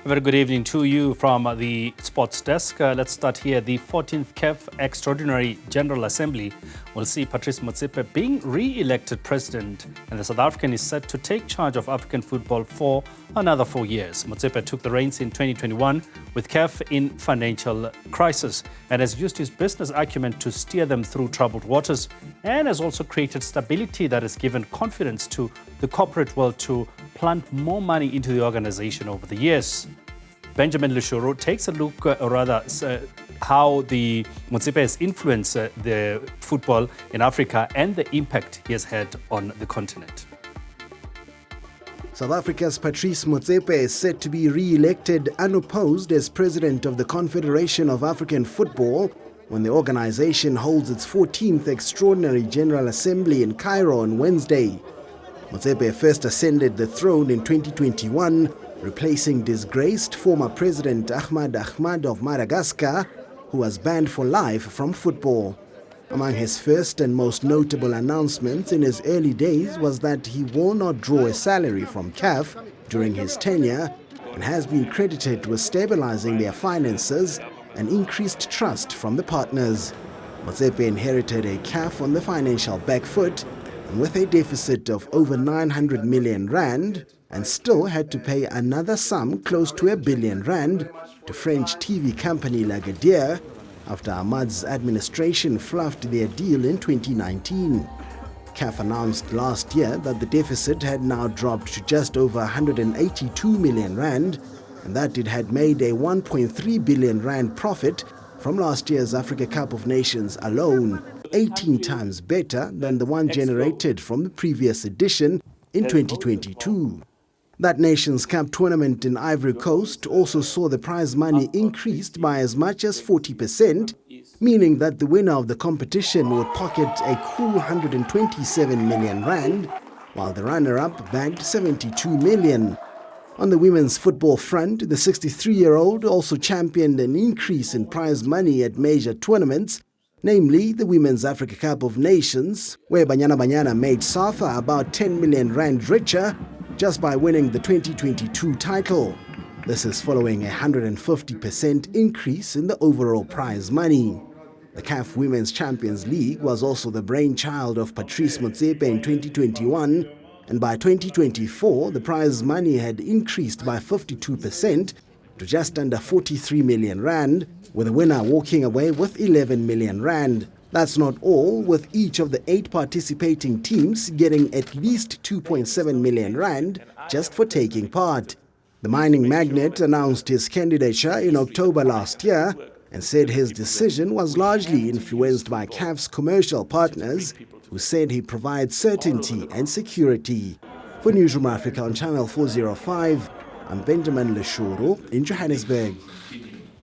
A very good evening to you from the sports desk. Let's start here. The 14th CAF Extraordinary General Assembly will see Patrice Motsepe being re-elected president, and the South African is set to take charge of African football for another 4 years. Motsepe took the reins in 2021 with CAF in financial crisis and has used his business acumen to steer them through troubled waters, and has also created stability that has given confidence to the corporate world to plant more money into the organization over the years. Benjamin Leshoro takes a look, how the Motsepe has influenced the football in Africa and the impact he has had on the continent. South Africa's Patrice Motsepe is set to be re-elected unopposed as president of the Confederation of African Football when the organization holds its 14th Extraordinary General Assembly in Cairo on Wednesday. Motsepe first ascended the throne in 2021, replacing disgraced former President Ahmad of Madagascar, who was banned for life from football. Among his first and most notable announcements in his early days was that he will not draw a salary from CAF during his tenure and has been credited with stabilizing their finances and increased trust from the partners. Motsepe inherited a CAF on the financial back foot and with a deficit of over 900 million rand, and still had to pay another sum close to R1 billion to French TV company Lagardère after Ahmad's administration fluffed their deal in 2019. CAF announced last year that the deficit had now dropped to just over 182 million rand, and that it had made a 1.3 billion rand profit from last year's Africa Cup of Nations alone, 18 times better than the one generated from the previous edition in 2022. That Nations Cup tournament in Ivory Coast also saw the prize money increased by as much as 40%, meaning that the winner of the competition would pocket a cool 127 million rand, while the runner-up bagged 72 million. On the women's football front, the 63-year-old also championed an increase in prize money at major tournaments, namely the Women's Africa Cup of Nations, where Banyana made SAFA about 10 million rand richer just by winning the 2022 title. This is following a 150% increase in the overall prize money. The CAF Women's Champions League was also the brainchild of Patrice Motsepe in 2021, and by 2024 the prize money had increased by 52% to just under 43 million rand, with the winner walking away with 11 million rand. That's not all, with each of the 8 participating teams getting at least 2.7 million rand just for taking part. The mining magnate announced his candidature in October last year and said his decision was largely influenced by CAF's commercial partners, who said he provides certainty and security. For Newzroom Afrika on Channel 405, I'm Benjamin Leshoro in Johannesburg.